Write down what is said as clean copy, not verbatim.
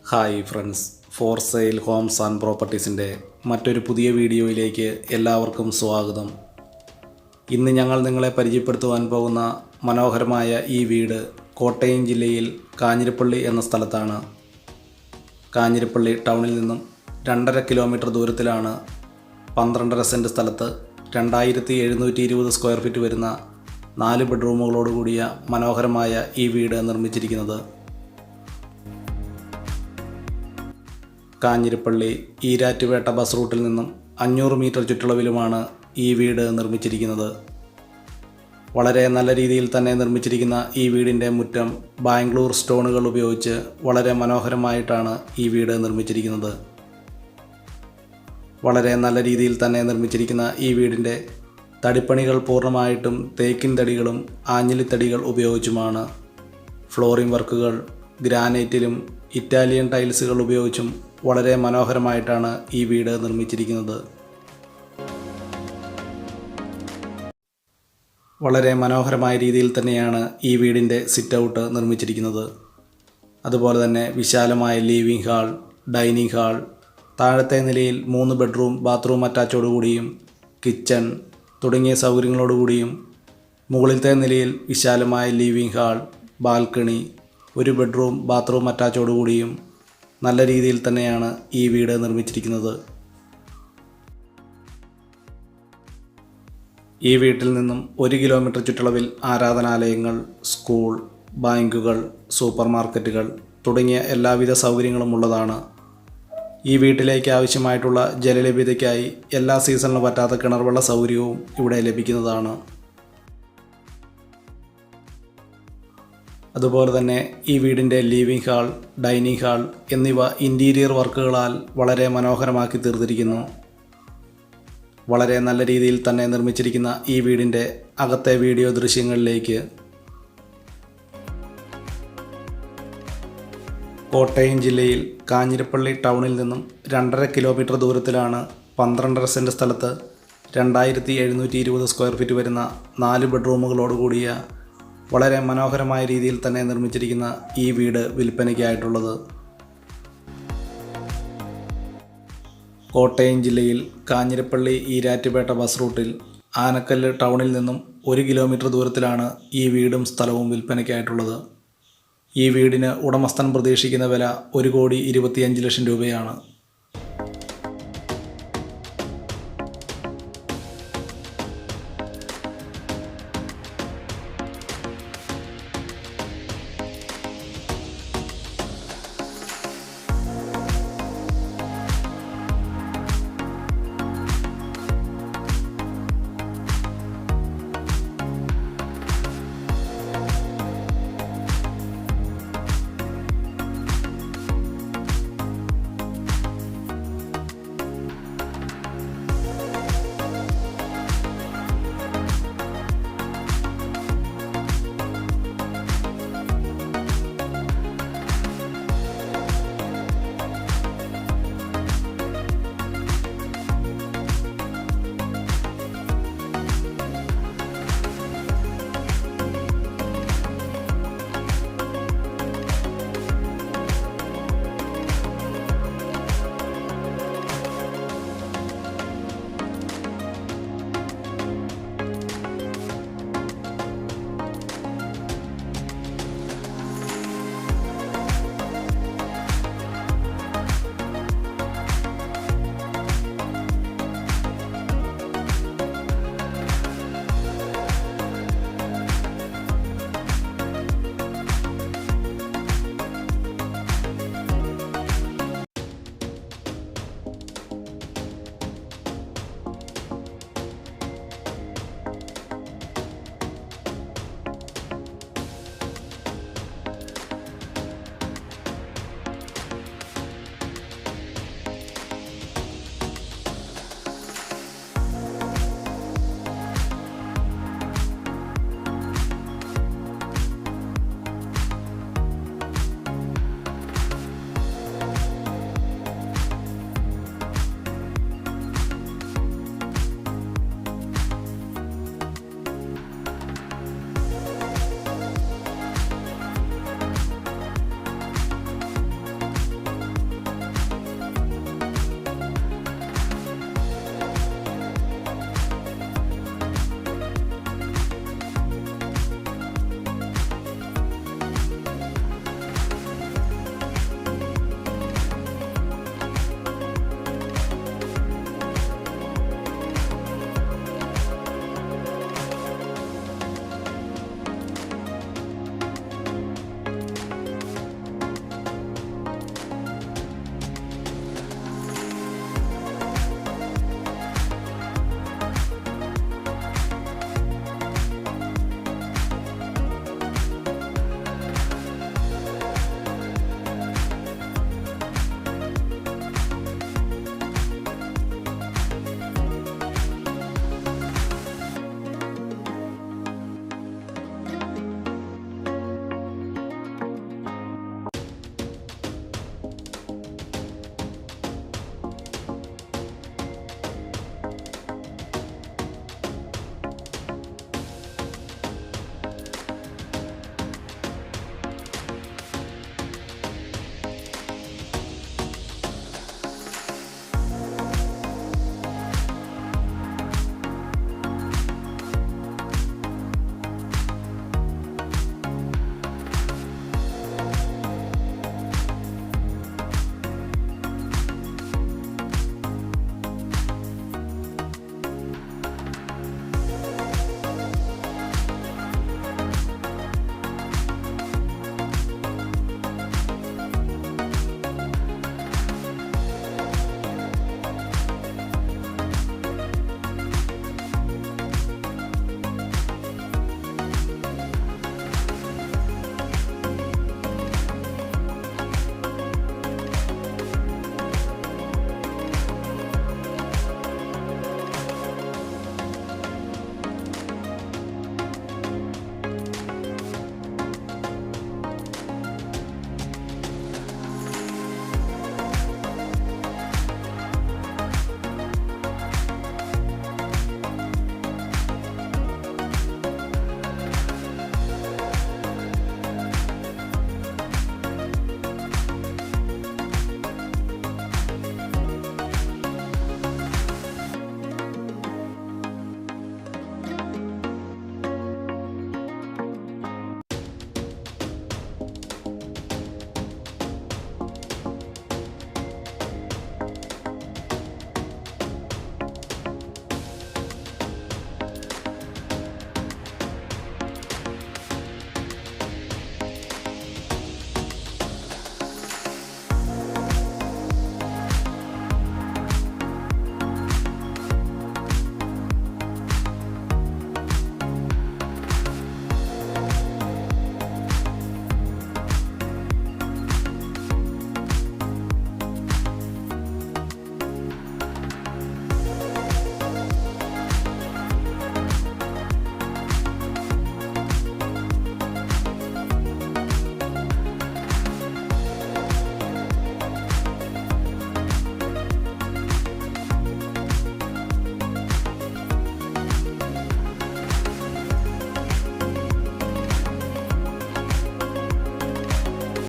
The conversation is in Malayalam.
Hi friends, for sale homes and പ്രോപ്പർട്ടീസിൻ്റെ മറ്റൊരു പുതിയ വീഡിയോയിലേക്ക് എല്ലാവർക്കും സ്വാഗതം. ഇന്ന് ഞങ്ങൾ നിങ്ങളെ പരിചയപ്പെടുത്തുവാൻ പോകുന്ന മനോഹരമായ ഈ വീട് കോട്ടയം ജില്ലയിൽ കാഞ്ഞിരപ്പള്ളി എന്ന സ്ഥലത്താണ്. കാഞ്ഞിരപ്പള്ളി ടൗണിൽ നിന്നും 2.5 കിലോമീറ്റർ ദൂരത്തിലാണ് 12.5 സെൻറ്റ് സ്ഥലത്ത് 2720 സ്ക്വയർ ഫീറ്റ് വരുന്ന 4 ബെഡ്റൂമുകളോട് കൂടിയ മനോഹരമായ ഈ വീട് നിർമ്മിച്ചിരിക്കുന്നത്. കാഞ്ഞിരപ്പള്ളി ഈരാറ്റുപേട്ട ബസ് റൂട്ടിൽ നിന്നും 500 മീറ്റർ ചുറ്റളവിലുമാണ് ഈ വീട് നിർമ്മിച്ചിരിക്കുന്നത്. വളരെ നല്ല രീതിയിൽ തന്നെ നിർമ്മിച്ചിരിക്കുന്ന ഈ വീടിൻ്റെ മുറ്റം ബാംഗ്ലൂർ സ്റ്റോണുകൾ ഉപയോഗിച്ച് വളരെ മനോഹരമായിട്ടാണ് ഈ വീട് നിർമ്മിച്ചിരിക്കുന്നത്. വളരെ നല്ല രീതിയിൽ തന്നെ നിർമ്മിച്ചിരിക്കുന്ന ഈ വീടിൻ്റെ തടിപ്പണികൾ പൂർണ്ണമായിട്ടും തേക്കിൻ തടികളും ആഞ്ഞിലിത്തടികൾ ഉപയോഗിച്ചുമാണ്. ഫ്ലോറിംഗ് വർക്കുകൾ ഗ്രാനൈറ്റിലും ഇറ്റാലിയൻ ടൈൽസുകൾ ഉപയോഗിച്ചും വളരെ മനോഹരമായിട്ടാണ് ഈ വീട് നിർമ്മിച്ചിരിക്കുന്നത്. വളരെ മനോഹരമായ രീതിയിൽ തന്നെയാണ് ഈ വീടിൻ്റെ സിറ്റ് ഔട്ട് നിർമ്മിച്ചിരിക്കുന്നത്. അതുപോലെ തന്നെ വിശാലമായ ലിവിംഗ് ഹാൾ, ഡൈനിങ് ഹാൾ, താഴത്തെ നിലയിൽ 3 ബെഡ്റൂം ബാത്റൂം അറ്റാച്ചോടുകൂടിയും കിച്ചൺ തുടങ്ങിയ സൗകര്യങ്ങളോടുകൂടിയും, മുകളിലത്തെ നിലയിൽ വിശാലമായ living hall, balcony, 1 bedroom bathroom അറ്റാച്ചോടുകൂടിയും നല്ല രീതിയിൽ തന്നെയാണ് ഈ വീട് നിർമ്മിച്ചിരിക്കുന്നത്. ഈ വീട്ടിൽ നിന്നും 1 കിലോമീറ്റർ ചുറ്റളവിൽ ആരാധനാലയങ്ങൾ, സ്കൂൾ, ബാങ്കുകൾ, സൂപ്പർ മാർക്കറ്റുകൾ തുടങ്ങിയ എല്ലാവിധ സൗകര്യങ്ങളും ഉള്ളതാണ്. ഈ വീട്ടിലേക്ക് ആവശ്യമായിട്ടുള്ള ജലലഭ്യതയ്ക്കായി എല്ലാ സീസണിലും പറ്റാത്ത കിണർവെള്ള സൗകര്യവും ഇവിടെ ലഭിക്കുന്നതാണ്. അതുപോലെ തന്നെ ഈ വീടിൻ്റെ ലിവിംഗ് ഹാൾ, ഡൈനിങ് ഹാൾ എന്നിവ ഇൻറ്റീരിയർ വർക്കുകളാൽ വളരെ മനോഹരമാക്കി തീർത്തിരിക്കുന്നു. വളരെ നല്ല രീതിയിൽ തന്നെ നിർമ്മിച്ചിരിക്കുന്ന ഈ വീടിൻ്റെ അകത്തെ വീഡിയോ ദൃശ്യങ്ങളിലേക്ക്. കോട്ടയം ജില്ലയിൽ കാഞ്ഞിരപ്പള്ളി ടൗണിൽ നിന്നും 2.5 കിലോമീറ്റർ ദൂരത്തിലാണ് 12.5 സെൻറ്റ് സ്ഥലത്ത് 2720 സ്ക്വയർ ഫീറ്റ് വരുന്ന 4 ബെഡ്റൂമുകളോടുകൂടിയ വളരെ മനോഹരമായ രീതിയിൽ തന്നെ നിർമ്മിച്ചിരിക്കുന്ന ഈ വീട് വിൽപ്പനയ്ക്കായിട്ടുള്ളത്. കോട്ടയം ജില്ലയിൽ കാഞ്ഞിരപ്പള്ളി ഈരാറ്റുപേട്ട ബസ് റൂട്ടിൽ ആനക്കല്ല് ടൗണിൽ നിന്നും 1 കിലോമീറ്റർ ദൂരത്തിലാണ് ഈ വീടും സ്ഥലവും വിൽപ്പനയ്ക്കായിട്ടുള്ളത്. ഈ വീടിന് ഉടമസ്ഥൻ പ്രതീക്ഷിക്കുന്ന വില 1,25,00,000 രൂപയാണ്.